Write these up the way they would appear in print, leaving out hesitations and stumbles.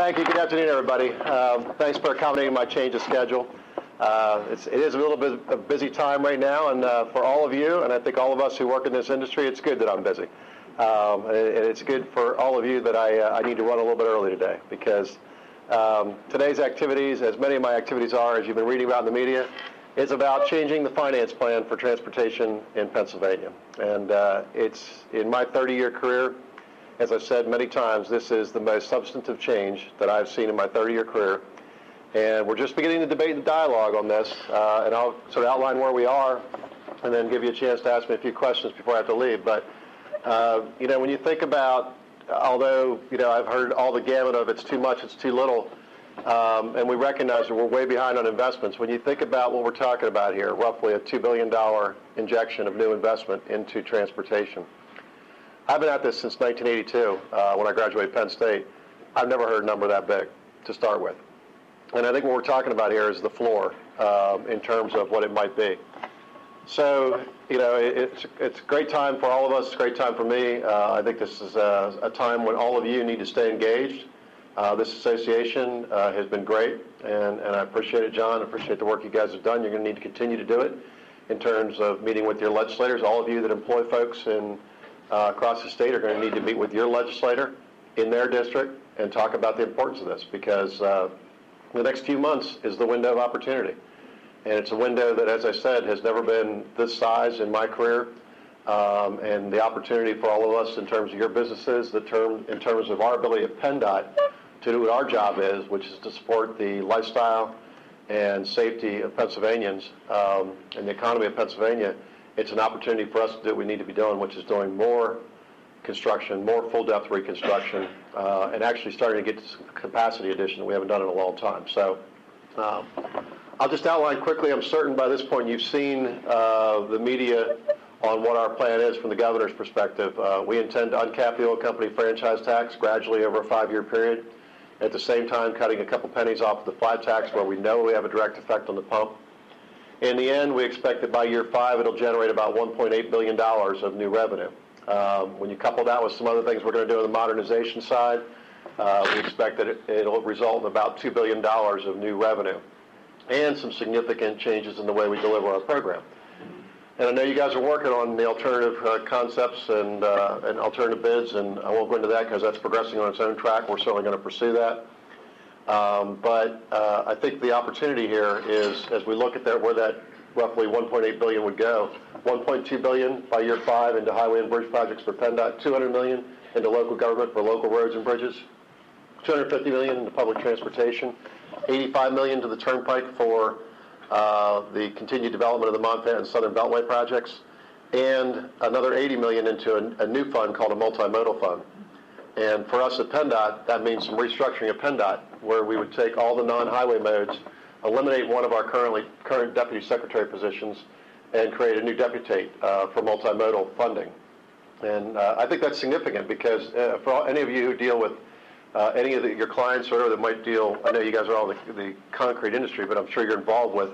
Thank you. Good afternoon, everybody. Thanks for accommodating my change of schedule. It is a little bit of a busy time right now, and for all of you, and I think all of us who work in this industry, it's good that I'm busy. And it's good for all of you that I need to run a little bit early today, because today's activities, as many of my activities are, as you've been reading about in the media, is about changing the finance plan for transportation in Pennsylvania. And it's in my 30-year career. As I've said many times, this is the most substantive change that I've seen in my 30-year career. And we're just beginning the debate and dialogue on this, and I'll sort of outline where we are and then give you a chance to ask me a few questions before I have to leave. But, when you think about, although, I've heard all the gamut of it's too much, it's too little, and we recognize that we're way behind on investments. When you think about what we're talking about here, roughly a $2 billion injection of new investment into transportation. I've been at this since 1982, when I graduated Penn State. I've never heard a number that big to start with. And I think what we're talking about here is the floor in terms of what it might be. So, it's a great time for all of us. It's a great time for me. I think this is a time when all of you need to stay engaged. This association has been great, and I appreciate it, John. I appreciate the work you guys have done. You're going to need to continue to do it in terms of meeting with your legislators. All of you that employ folks across the state are going to need to meet with your legislator in their district and talk about the importance of this, because the next few months is the window of opportunity. And it's a window that, as I said, has never been this size in my career. And the opportunity for all of us in terms of your businesses, in terms of our ability at PennDOT to do what our job is, which is to support the lifestyle and safety of Pennsylvanians and the economy of Pennsylvania. It's an opportunity for us to do what we need to be doing, which is doing more construction, more full-depth reconstruction, and actually starting to get to some capacity addition that we haven't done in a long time. So I'll just outline quickly. I'm certain by this point you've seen the media on what our plan is from the governor's perspective. We intend to uncap the oil company franchise tax gradually over a 5-year period, at the same time cutting a couple pennies off of the flat tax where we know we have a direct effect on the pump. In the end, we expect that by year 5, it'll generate about $1.8 billion of new revenue. When you couple that with some other things we're going to do on the modernization side, we expect that it'll result in about $2 billion of new revenue and some significant changes in the way we deliver our program. And I know you guys are working on the alternative concepts and alternative bids, and I won't go into that because that's progressing on its own track. We're certainly going to pursue that. But I think the opportunity here is, as we look at where that roughly $1.8 billion would go, $1.2 billion by year 5 into highway and bridge projects for PennDOT, $200 million into local government for local roads and bridges, $250 million into public transportation, $85 million to the Turnpike for the continued development of the Montana and Southern Beltway projects, and another $80 million into a new fund called a multimodal fund. And for us at PennDOT, that means some restructuring of PennDOT, where we would take all the non-highway modes, eliminate one of our current deputy secretary positions, and create a new deputate for multimodal funding. And I think that's significant because for any of you who deal with any of your clients or whatever that might deal, I know you guys are all the concrete industry, but I'm sure you're involved with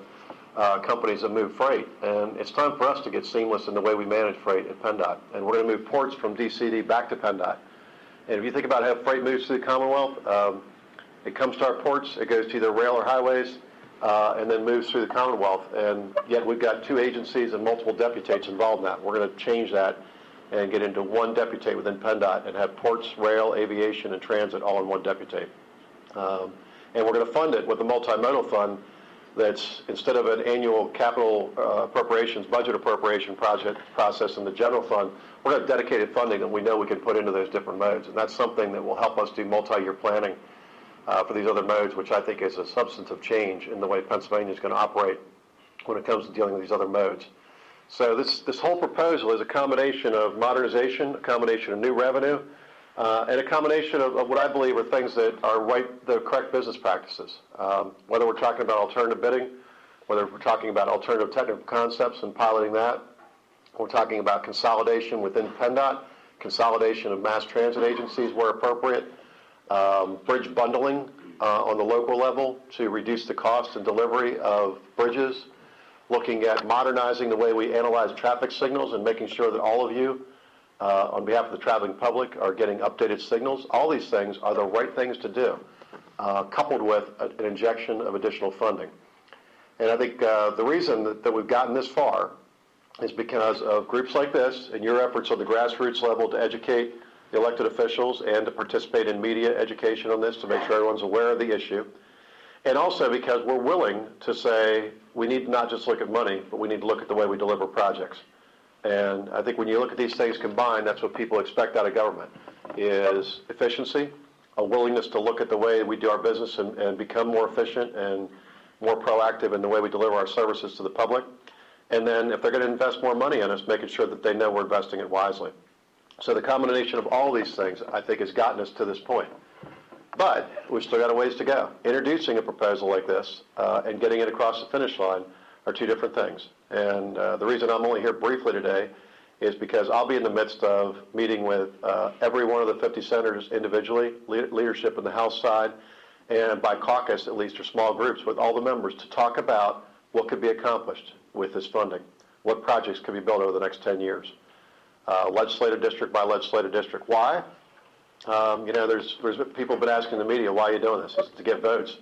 companies that move freight. And it's time for us to get seamless in the way we manage freight at PennDOT. And we're going to move ports from DCD back to PennDOT. And if you think about how freight moves through the Commonwealth, it comes to our ports, it goes to either rail or highways, and then moves through the Commonwealth. And yet we've got 2 agencies and multiple deputates involved in that. We're going to change that and get into one deputate within PennDOT and have ports, rail, aviation, and transit all in one deputate. And we're going to fund it with a multimodal fund that's, instead of an annual capital appropriations, budget appropriation process in the general fund, we're going to have dedicated funding that we know we can put into those different modes. And that's something that will help us do multi-year planning for these other modes, which I think is a substantive change in the way Pennsylvania is going to operate when it comes to dealing with these other modes. So this whole proposal is a combination of modernization, a combination of new revenue, and a combination of what I believe are things that are the correct business practices. Whether we're talking about alternative bidding, whether we're talking about alternative technical concepts and piloting that, we're talking about consolidation within PennDOT, consolidation of mass transit agencies where appropriate, bridge bundling on the local level to reduce the cost and delivery of bridges, looking at modernizing the way we analyze traffic signals and making sure that all of you, on behalf of the traveling public, are getting updated signals. All these things are the right things to do coupled with an injection of additional funding. And I think the reason that we've gotten this far is because of groups like this and your efforts on the grassroots level to educate the elected officials and to participate in media education on this to make sure everyone's aware of the issue. And also because we're willing to say we need to not just look at money, but we need to look at the way we deliver projects. And I think when you look at these things combined, that's what people expect out of government, is efficiency, a willingness to look at the way we do our business and become more efficient and more proactive in the way we deliver our services to the public. And then if they're going to invest more money in us, making sure that they know we're investing it wisely. So the combination of all these things, I think, has gotten us to this point. But we've still got a ways to go. Introducing a proposal like this and getting it across the finish line are two different things. And the reason I'm only here briefly today is because I'll be in the midst of meeting with every one of the 50 senators individually, leadership in the House side, and by caucus, at least, or small groups with all the members to talk about what could be accomplished with this funding, what projects could be built over the next 10 years, legislative district by legislative district. Why? There's people have been asking the media, why are you doing this? Is it to get votes?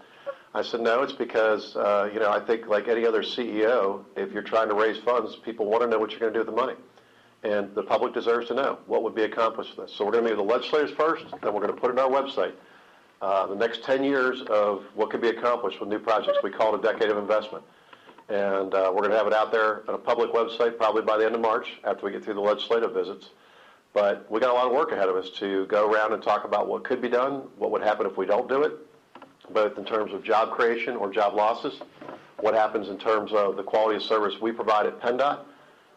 I said, no, it's because, I think like any other CEO, if you're trying to raise funds, people want to know what you're going to do with the money. And the public deserves to know what would be accomplished with this. So we're going to meet with the legislators first, then we're going to put it on our website. The next 10 years of what could be accomplished with new projects. We call it a decade of investment. And we're going to have it out there on a public website probably by the end of March after we get through the legislative visits. But we got a lot of work ahead of us to go around and talk about what could be done, what would happen if we don't do it, both in terms of job creation or job losses, what happens in terms of the quality of service we provide at PennDOT,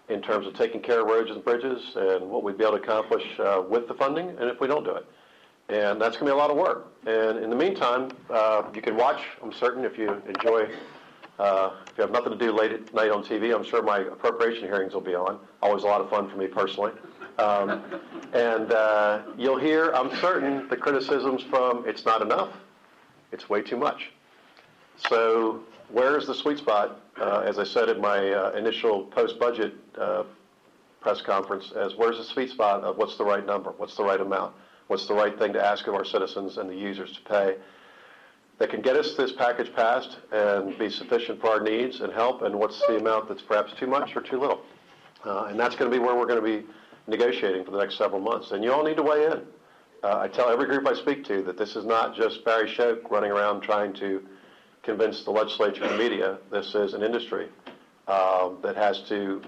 in terms of taking care of roads and bridges, and what we'd be able to accomplish with the funding, and if we don't do it. And that's going to be a lot of work. And in the meantime, you can watch, I'm certain, if you enjoy, if you have nothing to do late at night on TV, I'm sure my appropriation hearings will be on. Always a lot of fun for me personally. And you'll hear, I'm certain, the criticisms from it's not enough, it's way too much. So where's the sweet spot, as I said in my initial post-budget press conference, as where's the sweet spot of what's the right number, what's the right amount, what's the right thing to ask of our citizens and the users to pay that can get us this package passed and be sufficient for our needs and help, and what's the amount that's perhaps too much or too little. And that's going to be where we're going to be negotiating for the next several months. And you all need to weigh in. I tell every group I speak to that this is not just Barry Schoch running around trying to convince the legislature and the media. This is an industry that has to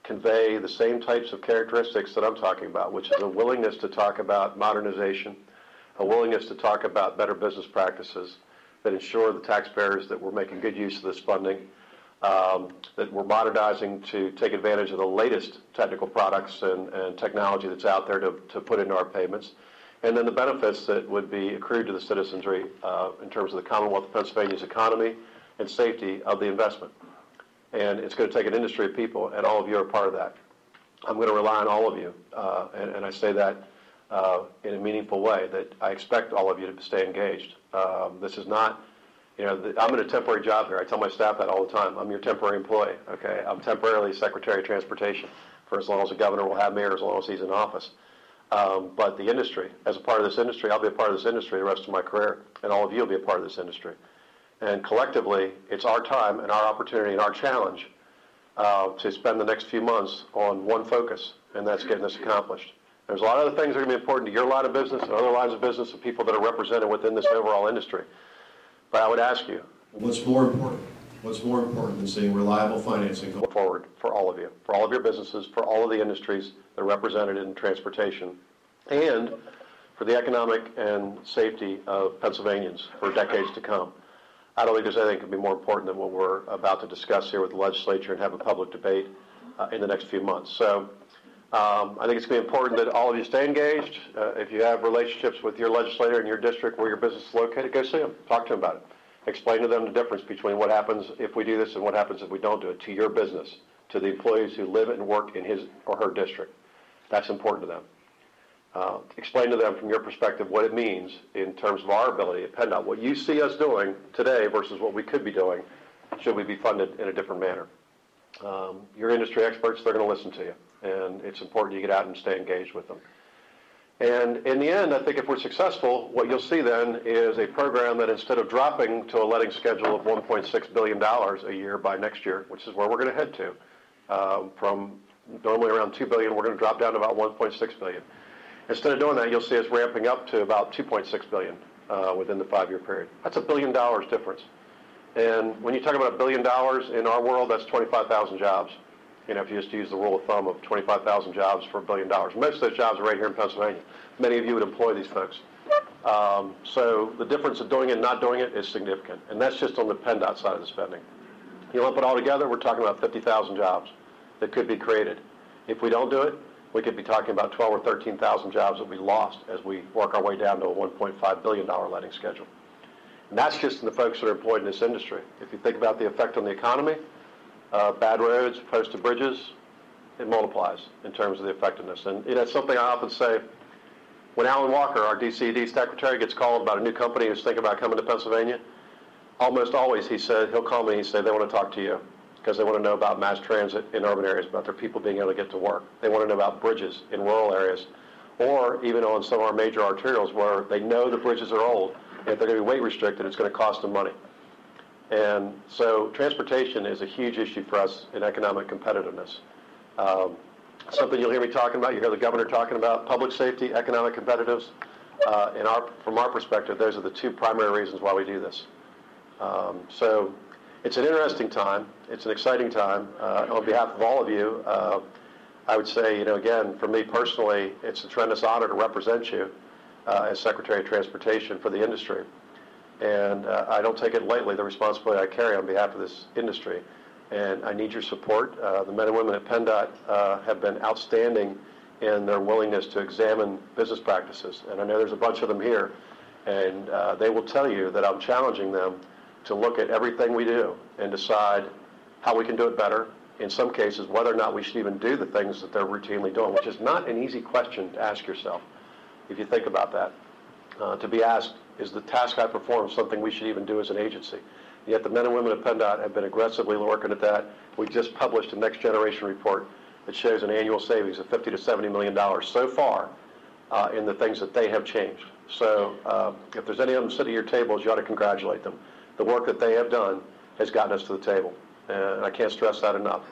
convey the same types of characteristics that I'm talking about, which is a willingness to talk about modernization, a willingness to talk about better business practices that ensure the taxpayers that we're making good use of this funding, that we're modernizing to take advantage of the latest technical products and technology that's out there to put into our payments, and then the benefits that would be accrued to the citizenry in terms of the Commonwealth of Pennsylvania's economy and safety of the investment. And it's going to take an industry of people, and all of you are part of that. I'm going to rely on all of you, and I say that in a meaningful way, that I expect all of you to stay engaged. This is not, I'm in a temporary job here. I tell my staff that all the time. I'm your temporary employee, okay? I'm temporarily Secretary of Transportation for as long as the governor will have me or as long as he's in office. But the industry, as a part of this industry, I'll be a part of this industry the rest of my career, and all of you will be a part of this industry. And collectively, it's our time and our opportunity and our challenge to spend the next few months on one focus, and that's getting this accomplished. There's a lot of other things that are going to be important to your line of business and other lines of business and people that are represented within this overall industry. But I would ask you, what's more important? What's more important than seeing reliable financing going forward for all of you, for all of your businesses, for all of the industries that are represented in transportation, and for the economic and safety of Pennsylvanians for decades to come? I don't think there's anything that could be more important than what we're about to discuss here with the legislature and have a public debate in the next few months. So I think it's going to be important that all of you stay engaged. If you have relationships with your legislator in your district where your business is located, go see them. Talk to them about it. Explain to them the difference between what happens if we do this and what happens if we don't do it to your business, to the employees who live and work in his or her district. That's important to them. Explain to them from your perspective what it means in terms of our ability at PennDOT, what you see us doing today versus what we could be doing should we be funded in a different manner. Your industry experts, they're going to listen to you, and it's important you get out and stay engaged with them. And in the end, I think if we're successful, what you'll see then is a program that instead of dropping to a letting schedule of $1.6 billion a year by next year, which is where we're going to head to, from normally around $2 billion, we're going to drop down to about $1.6 billion. Instead of doing that, you'll see us ramping up to about $2.6 billion within the 5-year period. That's $1 billion difference. And when you talk about $1 billion in our world, that's 25,000 jobs. You know, if you just use the rule of thumb of 25,000 jobs for $1 billion. Most of those jobs are right here in Pennsylvania. Many of you would employ these folks. So the difference of doing it and not doing it is significant. And that's just on the PennDOT side of the spending. You lump it all together, we're talking about 50,000 jobs that could be created. If we don't do it, we could be talking about 12 or 13,000 jobs that we lost as we work our way down to a $1.5 billion letting schedule. And that's just in the folks that are employed in this industry. If you think about the effect on the economy, bad roads, posted bridges, it multiplies in terms of the effectiveness. And that's something I often say. When Alan Walker, our DCD secretary, gets called about a new company who's thinking about coming to Pennsylvania, almost always he'll call me and he'll say they want to talk to you because they want to know about mass transit in urban areas, about their people being able to get to work. They want to know about bridges in rural areas, or even on some of our major arterials where they know the bridges are old, and if they're going to be weight restricted, it's going to cost them money. And so transportation is a huge issue for us in economic competitiveness. Something you'll hear me talking about, you hear the governor talking about, public safety, economic competitiveness. From our perspective, those are the two primary reasons why we do this. So it's an interesting time. It's an exciting time. On behalf of all of you, I would say, again, for me personally, it's a tremendous honor to represent you as Secretary of Transportation for the industry. And I don't take it lightly, the responsibility I carry on behalf of this industry. And I need your support. The men and women at PennDOT have been outstanding in their willingness to examine business practices. And I know there's a bunch of them here. And they will tell you that I'm challenging them to look at everything we do and decide how we can do it better. In some cases, whether or not we should even do the things that they're routinely doing, which is not an easy question to ask yourself, if you think about that. To be asked, is the task I perform something we should even do as an agency? Yet the men and women at PennDOT have been aggressively working at that. We just published a next generation report that shows an annual savings of $50 to $70 million so far in the things that they have changed. So if there's any of them sitting at your tables, you ought to congratulate them. The work that they have done has gotten us to the table. And I can't stress that enough.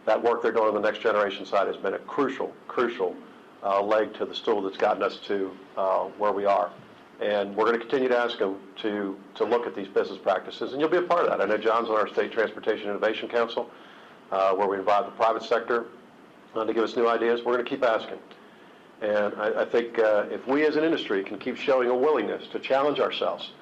That work they're doing on the next generation side has been a crucial leg to the stool that's gotten us to where we are. And we're going to continue to ask them to look at these business practices, and you'll be a part of that. I know John's on our State Transportation Innovation Council, where we invite the private sector to give us new ideas. We're going to keep asking. And I think if we as an industry can keep showing a willingness to challenge ourselves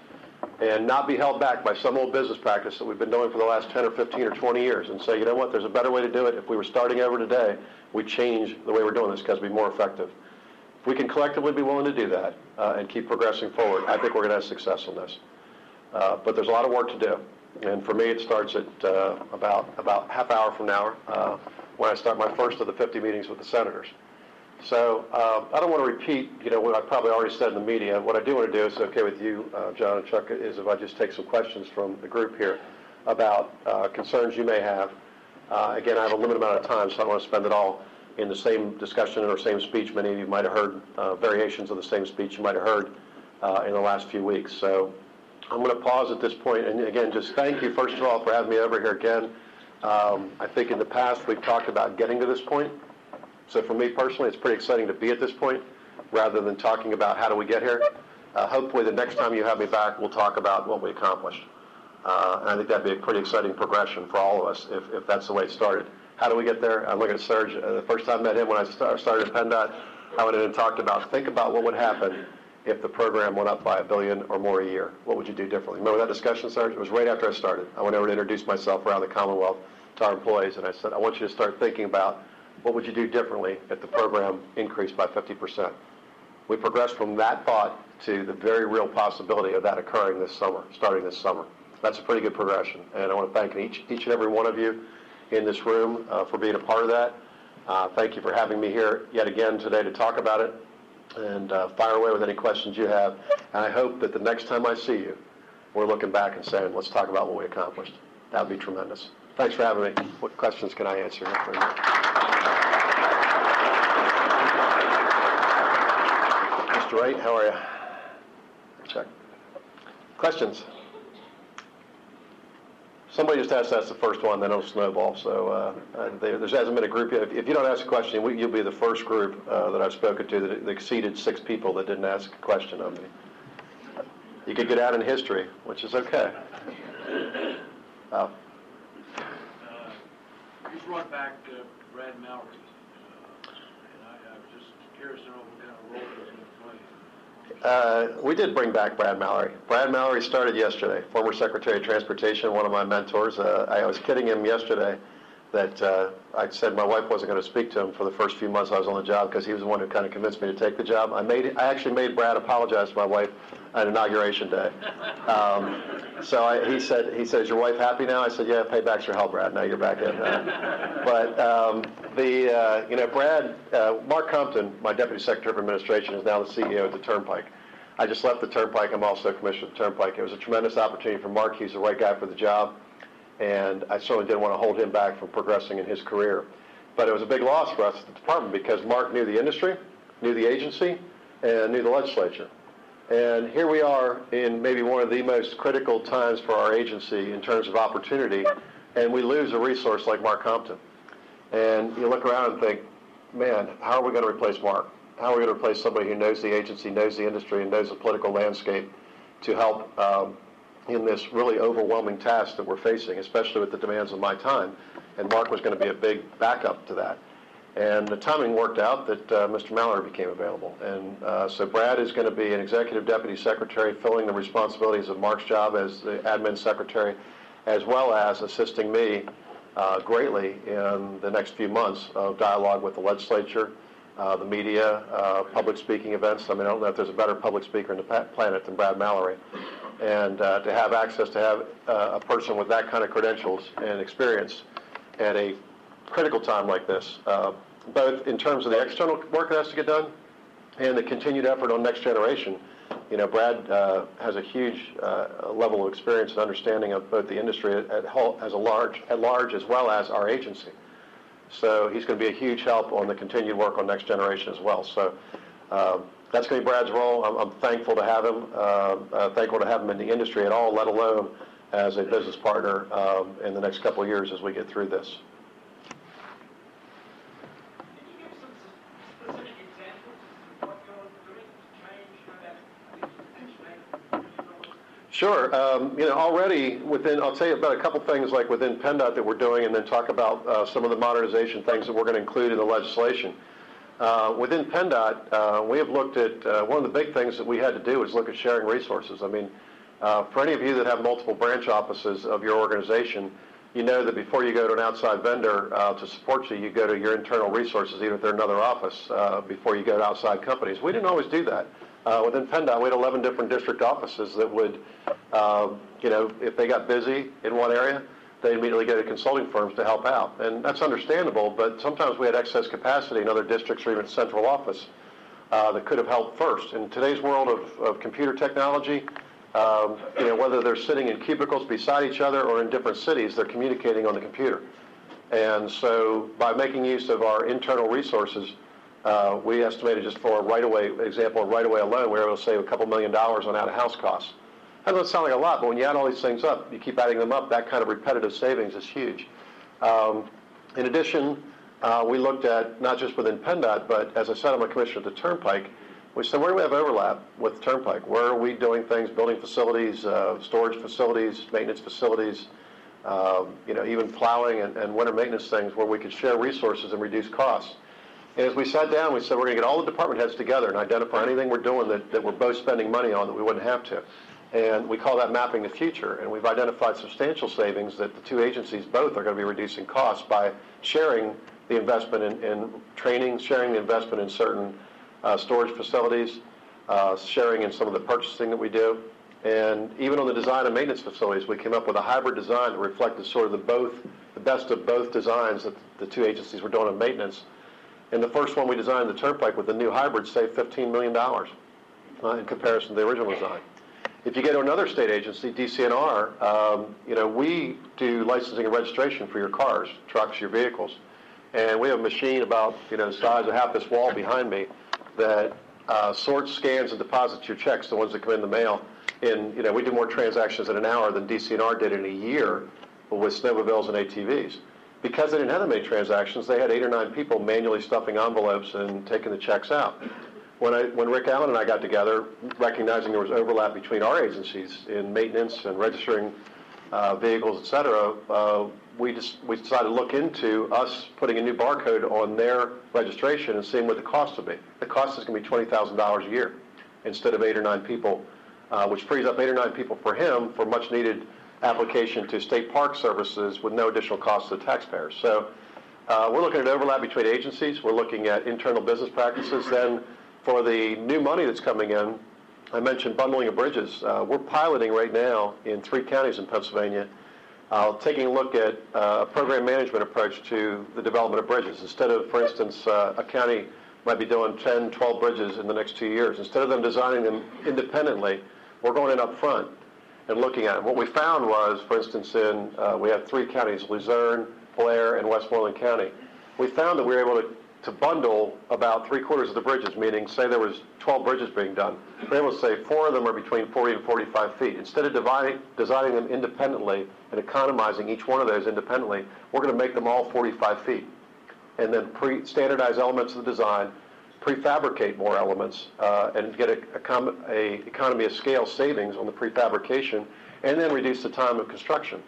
and not be held back by some old business practice that we've been doing for the last 10 or 15 or 20 years and say, you know what, there's a better way to do it. If we were starting over today, we'd change the way we're doing this because it'd be more effective. If we can collectively be willing to do that and keep progressing forward, I think we're going to have success in this. But there's a lot of work to do. And for me, it starts at about half hour from now when I start my first of the 50 meetings with the senators. So I don't want to repeat, what I probably already said in the media. What I do want to do, if it's okay with you, John and Chuck, is if I just take some questions from the group here about concerns you may have. Again, I have a limited amount of time, so I don't want to spend it all in the same discussion or same speech. Many of you might have heard variations of the same speech you might have heard in the last few weeks. So I'm going to pause at this point, and again, just thank you, first of all, for having me over here again. I think in the past we've talked about getting to this point. So for me personally, it's pretty exciting to be at this point rather than talking about how do we get here. Hopefully the next time you have me back, we'll talk about what we accomplished. And I think that'd be a pretty exciting progression for all of us if that's the way it started. How do we get there? I'm looking at Serge. The first time I met him when I started at PennDOT, I went in and talked about, think about what would happen if the program went up by $1 billion or more a year. What would you do differently? Remember that discussion, Serge? It was right after I started. I went over to introduce myself around the Commonwealth to our employees, and I said, I want you to start thinking about what would you do differently if the program increased by 50%. We progressed from that thought to the very real possibility of that occurring this summer, starting this summer. That's a pretty good progression, and I want to thank each and every one of you in this room for being a part of that. Thank you for having me here yet again today to talk about it, and fire away with any questions you have. And I hope that the next time I see you, we're looking back and saying, let's talk about what we accomplished. That would be tremendous. Thanks for having me. What questions can I answer? Mr. Wright, how are you? Check. Questions? Somebody just asked that's the first one, then it'll snowball. So there hasn't been a group yet. If you don't ask a question, you'll be the first group that I've spoken to that exceeded 6 people that didn't ask a question of me. You could get out in history, which is okay. You brought back Brad Mallory, and I was just curious to know what kind of role he was going to play. We did bring back Brad Mallory. Brad Mallory started yesterday, former Secretary of Transportation, one of my mentors. I was kidding him yesterday that I said my wife wasn't going to speak to him for the first few months I was on the job because he was the one who kind of convinced me to take the job. I actually made Brad apologize to my wife on Inauguration Day. He said, "Is your wife happy now?" I said, "Yeah, paybacks are hell, Brad. Now you're back in." Brad, Mark Compton, my Deputy Secretary of Administration, is now the CEO of the Turnpike. I just left the Turnpike. I'm also Commissioner of the Turnpike. It was a tremendous opportunity for Mark. He's the right guy for the job, and I certainly didn't want to hold him back from progressing in his career. But it was a big loss for us at the department because Mark knew the industry, knew the agency, and knew the legislature. And here we are in maybe one of the most critical times for our agency in terms of opportunity, and we lose a resource like Mark Compton. And you look around and think, man, how are we going to replace Mark? How are we going to replace somebody who knows the agency, knows the industry, and knows the political landscape to help in this really overwhelming task that we're facing, especially with the demands of my time? And Mark was going to be a big backup to that. And the timing worked out that Mr. Mallory became available. And so Brad is going to be an executive deputy secretary filling the responsibilities of Mark's job as the admin secretary, as well as assisting me greatly in the next few months of dialogue with the legislature, the media, public speaking events. I mean, I don't know if there's a better public speaker in the planet than Brad Mallory. And to have access to have a person with that kind of credentials and experience at a critical time like this, both in terms of the external work that has to get done and the continued effort on next generation. You know, Brad has a huge level of experience and understanding of both the industry at large as well as our agency. So he's going to be a huge help on the continued work on next generation as well. So that's going to be Brad's role. I'm thankful to have him, thankful to have him in the industry at all, let alone as a business partner in the next couple of years as we get through this. Sure. Already I'll tell you about a couple things like within PennDOT that we're doing, and then talk about some of the modernization things that we're going to include in the legislation. Within PennDOT, we have looked at, one of the big things that we had to do is look at sharing resources. I mean, for any of you that have multiple branch offices of your organization, you know that before you go to an outside vendor to support you, you go to your internal resources, even if they're another office, before you go to outside companies. We didn't always do that. Within PennDOT, we had 11 different district offices that would, if they got busy in one area, they immediately go to consulting firms to help out. And that's understandable, but sometimes we had excess capacity in other districts or even central office that could have helped first. In today's world of computer technology, whether they're sitting in cubicles beside each other or in different cities, they're communicating on the computer. And so by making use of our internal resources, we estimated just for a right-of-way example, right-of-way alone, we were able to save a couple $1 million on out-of-house costs. That doesn't sound like a lot, but when you add all these things up, you keep adding them up, that kind of repetitive savings is huge. In addition, we looked at, not just within PennDOT, but as I said, I'm a commissioner of the Turnpike. We said, where do we have overlap with the Turnpike? Where are we doing things, building facilities, storage facilities, maintenance facilities, even plowing and winter maintenance things where we could share resources and reduce costs? And as we sat down, we said we're going to get all the department heads together and identify anything we're doing that we're both spending money on that we wouldn't have to. And we call that mapping the future. And we've identified substantial savings that the two agencies both are going to be reducing costs by sharing the investment in training, sharing the investment in certain storage facilities, sharing in some of the purchasing that we do. And even on the design and maintenance facilities, we came up with a hybrid design that reflected sort of the best of both designs that the two agencies were doing on maintenance. And the first one we designed, the Turnpike, with the new hybrid, saved $15 million in comparison to the original design. If you go to another state agency, DCNR, we do licensing and registration for your cars, trucks, your vehicles. And we have a machine about the size of half this wall behind me that sorts, scans, and deposits your checks, the ones that come in the mail. We do more transactions in an hour than DCNR did in a year with snowmobiles and ATVs. Because they didn't have that many transactions, they had 8 or 9 people manually stuffing envelopes and taking the checks out. When Rick Allen and I got together, recognizing there was overlap between our agencies in maintenance and registering vehicles, et cetera, we decided to look into us putting a new barcode on their registration and seeing what the cost would be. The cost is going to be $20,000 a year instead of 8 or 9 people, which frees up 8 or 9 people for him for much needed application to state park services with no additional cost to the taxpayers. So we're looking at overlap between agencies. We're looking at internal business practices. Then for the new money that's coming in, I mentioned bundling of bridges. We're piloting right now in 3 counties in Pennsylvania, taking a look at a program management approach to the development of bridges. Instead of, for instance, a county might be doing 10, 12 bridges in the next 2 years. Instead of them designing them independently, we're going in up front and looking at it. What we found was, for instance, we have 3 counties, Luzerne, Blair, and Westmoreland County. We found that we were able to bundle about 3/4 of the bridges, meaning say there was 12 bridges being done. We're able to say 4 of them are between 40 and 45 feet. Instead of designing them independently and economizing each one of those independently, we're going to make them all 45 feet. And then standardize elements of the design, prefabricate more elements, and get a economy of scale savings on the prefabrication, and then reduce the time of construction.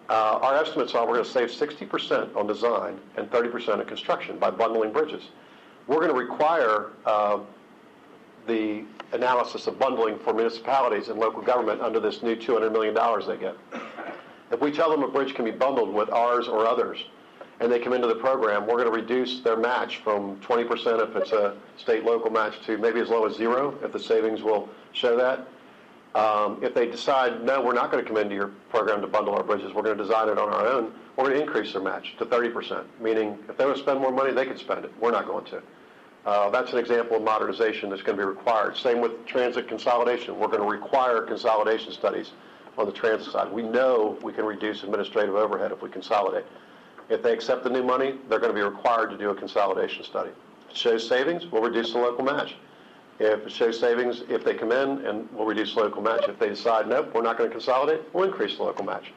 Our estimates are we're going to save 60% on design and 30% on construction by bundling bridges. We're going to require the analysis of bundling for municipalities and local government under this new $200 million they get. If we tell them a bridge can be bundled with ours or others, and they come into the program, we're going to reduce their match from 20% if it's a state-local match to maybe as low as 0 if the savings will show that. If they decide, no, we're not going to come into your program to bundle our bridges, we're going to design it on our own, we're going to increase their match to 30%, meaning if they want to spend more money, they can spend it. We're not going to. That's an example of modernization that's going to be required. Same with transit consolidation. We're going to require consolidation studies on the transit side. We know we can reduce administrative overhead if we consolidate. If they accept the new money, they're going to be required to do a consolidation study. If it shows savings, we'll reduce the local match. If it shows savings, if they come in, and we'll reduce the local match. If they decide, nope, we're not going to consolidate, we'll increase the local match.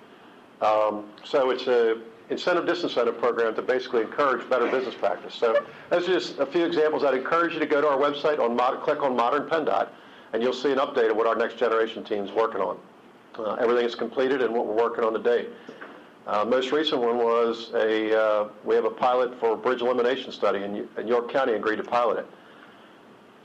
So it's an incentive-disincentive program to basically encourage better business practice. So those are just a few examples. I'd encourage you to go to our website, click on Modern PennDOT, and you'll see an update of what our next generation team is working on. Everything is completed and what we're working on to date. Most recent one was we have a pilot for a bridge elimination study, and York County agreed to pilot it.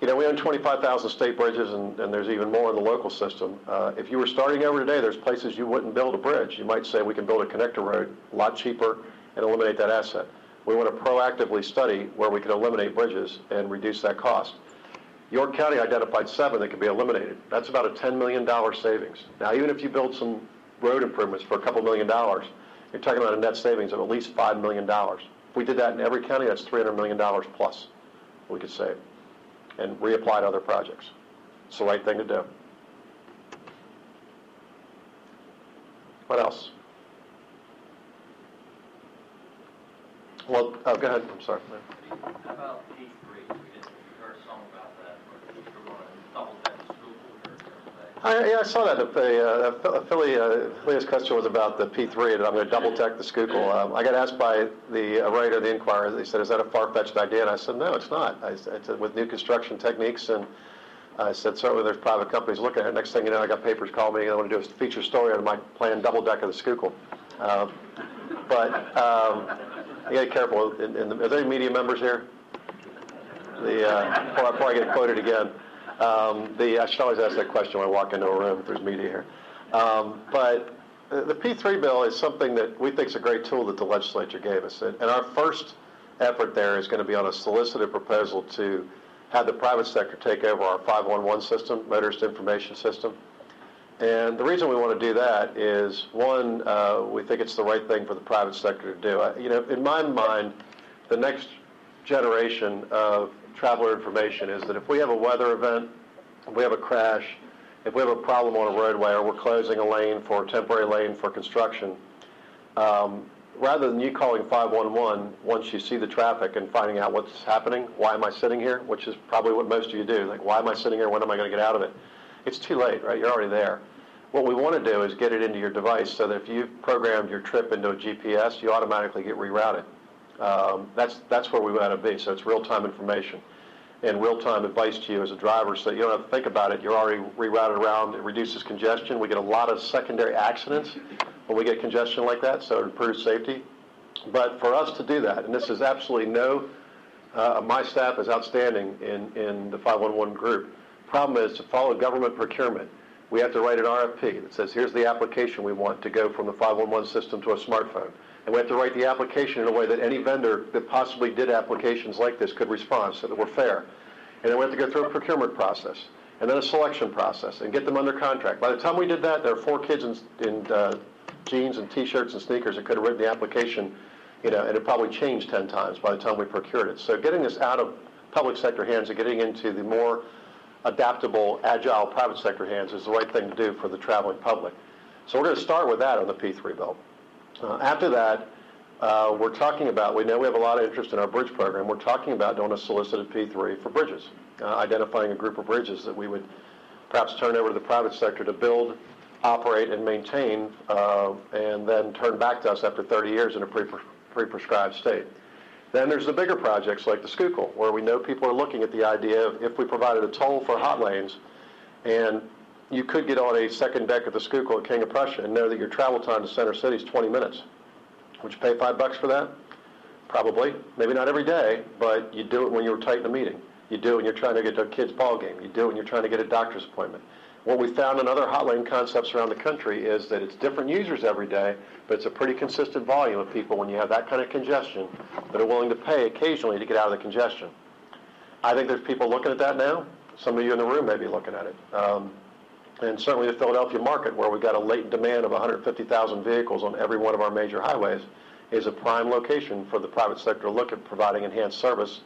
We own 25,000 state bridges, and there's even more in the local system. If you were starting over today, there's places you wouldn't build a bridge. You might say we can build a connector road a lot cheaper and eliminate that asset. We want to proactively study where we can eliminate bridges and reduce that cost. York County identified 7 that could be eliminated. That's about a $10 million savings. Now, even if you build some road improvements for a couple $1 million, you're talking about a net savings of at least $5 million. If we did that in every county, that's $300 million plus we could save and reapply to other projects. It's the right thing to do. What else? Well, go ahead. I'm sorry. How about P3? We heard some about that. We're going to double that school. Yeah, I saw that. Philly's question was about the P3, and I'm going to double-check the Schuylkill. I got asked by the writer of the Inquirer, they said, is that a far-fetched idea? And I said, no, it's not. I said, with new construction techniques, and I said, certainly there's private companies looking at it. Next thing you know, I got papers calling me, and I want to do a feature story on my planned double-deck of the Schuylkill. You got to be careful. Are there any media members here? Before I get quoted again. I should always ask that question when I walk into a room if there's media here. But the P3 bill is something that we think is a great tool that the legislature gave us. And our first effort there is going to be on a solicited proposal to have the private sector take over our 511 system, motorist information system. And the reason we want to do that is, one, we think it's the right thing for the private sector to do. In my mind, the next generation of traveler information is that if we have a weather event, if we have a crash, if we have a problem on a roadway, or we're closing a temporary lane for construction, rather than you calling 511 once you see the traffic and finding out what's happening, why am I sitting here, which is probably what most of you do, like why am I sitting here, when am I going to get out of it? It's too late, right? You're already there. What we want to do is get it into your device so that if you've programmed your trip into a GPS, you automatically get rerouted. That's where we want to be, so it's real-time information and real-time advice to you as a driver so that you don't have to think about it. You're already rerouted around. It reduces congestion. We get a lot of secondary accidents when we get congestion like that, so it improves safety. But for us to do that, and this is absolutely my staff is outstanding in the 511 group. Problem is, to follow government procurement, we have to write an RFP that says, here's the application we want to go from the 511 system to a smartphone. And we have to write the application in a way that any vendor that possibly did applications like this could respond so that we're fair. And then we have to go through a procurement process and then a selection process and get them under contract. By the time we did that, there were 4 kids in jeans and T-shirts and sneakers that could have written the application, and it probably changed 10 times by the time we procured it. So getting this out of public sector hands and getting into the more adaptable, agile private sector hands is the right thing to do for the traveling public. So we're going to start with that on the P3 bill. After that, we're talking about, we know we have a lot of interest in our bridge program. We're talking about doing a solicited P3 for bridges, identifying a group of bridges that we would perhaps turn over to the private sector to build, operate, and maintain, and then turn back to us after 30 years in a pre-prescribed state. Then there's the bigger projects like the Schoch, where we know people are looking at the idea of if we provided a toll for hot lanes, and you could get on a second deck at the Schoch at King of Prussia and know that your travel time to Center City is 20 minutes. Would you pay $5 for that? Probably. Maybe not every day, but you do it when you're tight in a meeting. You do it when you're trying to get to a kid's ball game. You do it when you're trying to get a doctor's appointment. What we found in other hot lane concepts around the country is that it's different users every day, but it's a pretty consistent volume of people when you have that kind of congestion that are willing to pay occasionally to get out of the congestion. I think there's people looking at that now. Some of you in the room may be looking at it. And certainly the Philadelphia market, where we've got a latent demand of 150,000 vehicles on every one of our major highways, is a prime location for the private sector to look at providing enhanced service.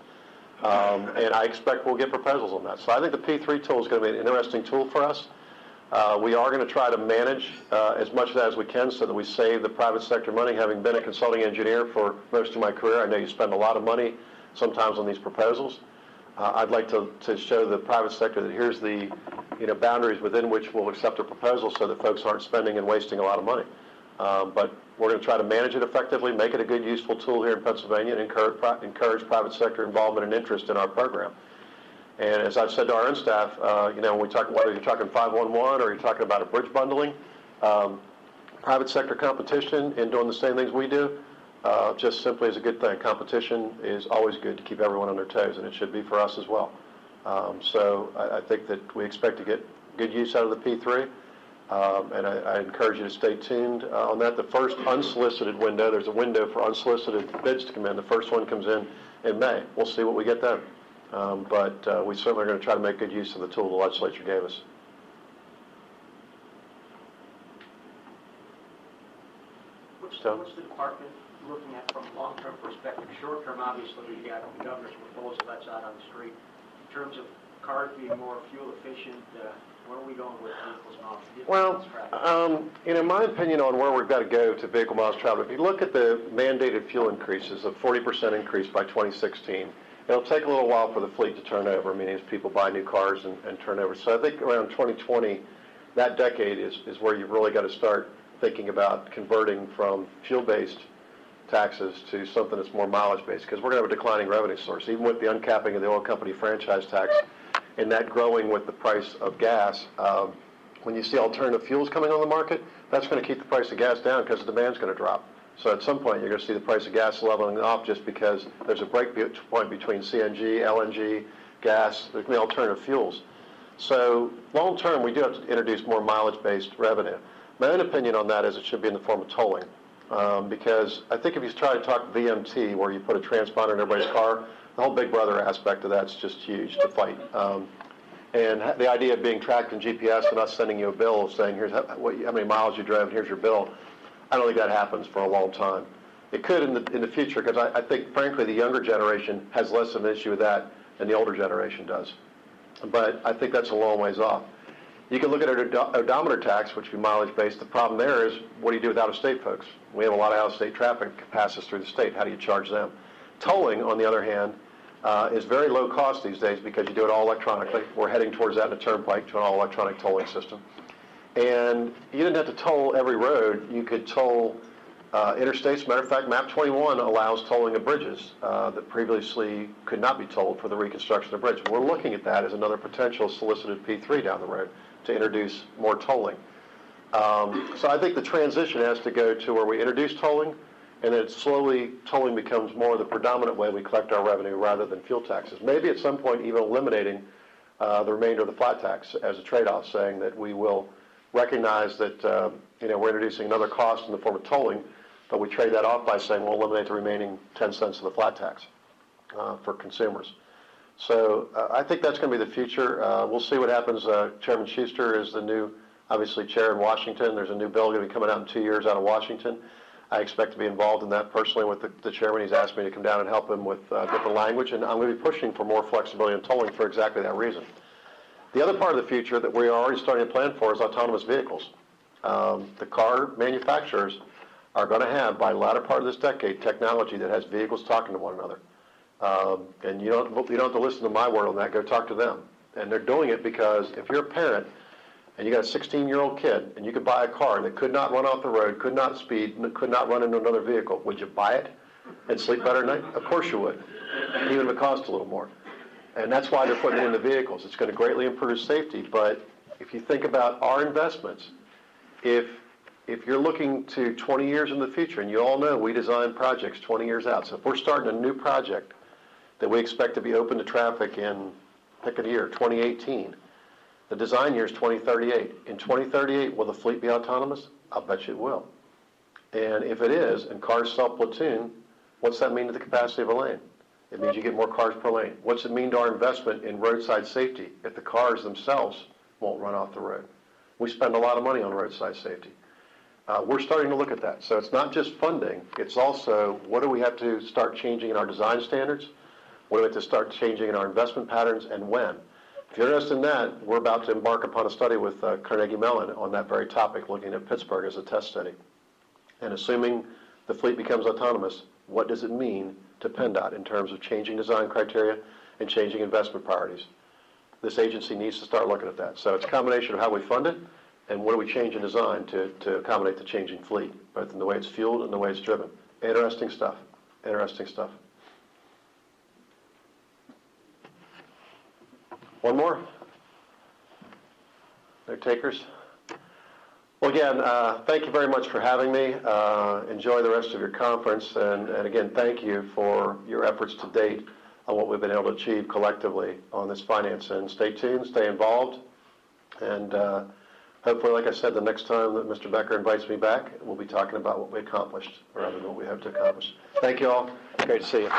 And I expect we'll get proposals on that. So I think the P3 tool is going to be an interesting tool for us. We are going to try to manage as much of that as we can so that we save the private sector money. Having been a consulting engineer for most of my career, I know you spend a lot of money sometimes on these proposals. I'd like to show the private sector that here's the boundaries within which we'll accept a proposal so that folks aren't spending and wasting a lot of money. But we're going to try to manage it effectively, make it a good, useful tool here in Pennsylvania, and encourage private sector involvement and interest in our program. And as I've said to our own staff, when we talk, whether you're talking 511 or you're talking about a bridge bundling, private sector competition and doing the same things we do, just simply is a good thing. Competition is always good to keep everyone on their toes, and it should be for us as well. So I think that we expect to get good use out of the P3, and I encourage you to stay tuned on that. The first unsolicited window, there's a window for unsolicited bids to come in. The first one comes in May. We'll see what we get then. But we certainly are going to try to make good use of the tool the legislature gave us. What's the department looking at from a long-term perspective? Short-term, obviously, we got the governor's proposal that's out on the street. In terms of cars being more fuel efficient, where are we going with vehicles miles? Well, in my opinion on where we've got to go to vehicle miles traveled, if you look at the mandated fuel increases of 40% increase by 2016, it'll take a little while for the fleet to turn over, meaning as people buy new cars and turn over. So I think around 2020, that decade is where you've really got to start thinking about converting from fuel-based taxes to something that's more mileage-based, because we're going to have a declining revenue source. Even with the uncapping of the oil company franchise tax and that growing with the price of gas, when you see alternative fuels coming on the market, that's going to keep the price of gas down because the demand's going to drop. So at some point, you're going to see the price of gas leveling off just because there's a break point between CNG, LNG, gas, there's going to be alternative fuels. So long term, we do have to introduce more mileage-based revenue. My own opinion on that is it should be in the form of tolling. Because I think if you try to talk VMT, where you put a transponder in everybody's car, the whole Big Brother aspect of that's just huge to fight. And the idea of being tracked in GPS and us sending you a bill saying, here's how many miles you drove and here's your bill, I don't think that happens for a long time. It could in the future, because I think, frankly, the younger generation has less of an issue with that than the older generation does. But I think that's a long ways off. You can look at an odometer tax, which would be mileage-based. The problem there is, what do you do with out-of-state folks? We have a lot of out-of-state traffic that passes through the state. How do you charge them? Tolling, on the other hand, is very low cost these days because you do it all electronically. We're heading towards that in the turnpike to an all-electronic tolling system. And you didn't have to toll every road. You could toll interstates. Matter of fact, Map 21 allows tolling of bridges that previously could not be tolled for the reconstruction of the bridge. We're looking at that as another potential solicited P3 down the road to introduce more tolling. So I think the transition has to go to where we introduce tolling, and then slowly tolling becomes more the predominant way we collect our revenue rather than fuel taxes. Maybe at some point even eliminating the remainder of the flat tax as a trade-off, saying that we will recognize that we're introducing another cost in the form of tolling, but we trade that off by saying we'll eliminate the remaining 10 cents of the flat tax for consumers. So I think that's going to be the future. We'll see what happens. Chairman Schuster is the new, obviously, chair in Washington. There's a new bill going to be coming out in 2 years out of Washington. I expect to be involved in that personally with the chairman. He's asked me to come down and help him with different language, and I'm going to be pushing for more flexibility in tolling for exactly that reason. The other part of the future that we are already starting to plan for is autonomous vehicles. The car manufacturers are going to have, by the latter part of this decade, technology that has vehicles talking to one another. And you don't have to listen to my word on that. Go talk to them. And they're doing it because if you're a parent and you got a 16-year-old kid and you could buy a car that could not run off the road, could not speed, could not run into another vehicle, would you buy it and sleep better at night? Of course you would, even if it costs a little more. And that's why they're putting it in the vehicles. It's going to greatly improve safety. But if you think about our investments, if you're looking to 20 years in the future, and you all know we design projects 20 years out. So if we're starting a new project that we expect to be open to traffic in, pick a year, 2018, the design year is 2038. In 2038, will the fleet be autonomous? I'll bet you it will. And if it is, and cars self-platoon, what's that mean to the capacity of a lane? It means you get more cars per lane. What's it mean to our investment in roadside safety if the cars themselves won't run off the road? We spend a lot of money on roadside safety. We're starting to look at that. So it's not just funding, it's also what do we have to start changing in our design standards? What do we have to start changing in our investment patterns, and when? If you're interested in that, we're about to embark upon a study with Carnegie Mellon on that very topic, looking at Pittsburgh as a test study. And assuming the fleet becomes autonomous, what does it mean to PennDOT in terms of changing design criteria and changing investment priorities? This agency needs to start looking at that. So it's a combination of how we fund it and what do we change in design to accommodate the changing fleet, both in the way it's fueled and the way it's driven. Interesting stuff. Interesting stuff. One more? No takers? Well, again, thank you very much for having me. Enjoy the rest of your conference. And again, thank you for your efforts to date on what we've been able to achieve collectively on this finance. And stay tuned, stay involved. And hopefully, like I said, the next time that Mr. Becker invites me back, we'll be talking about what we accomplished rather than what we have to accomplish. Thank you all. Great to see you.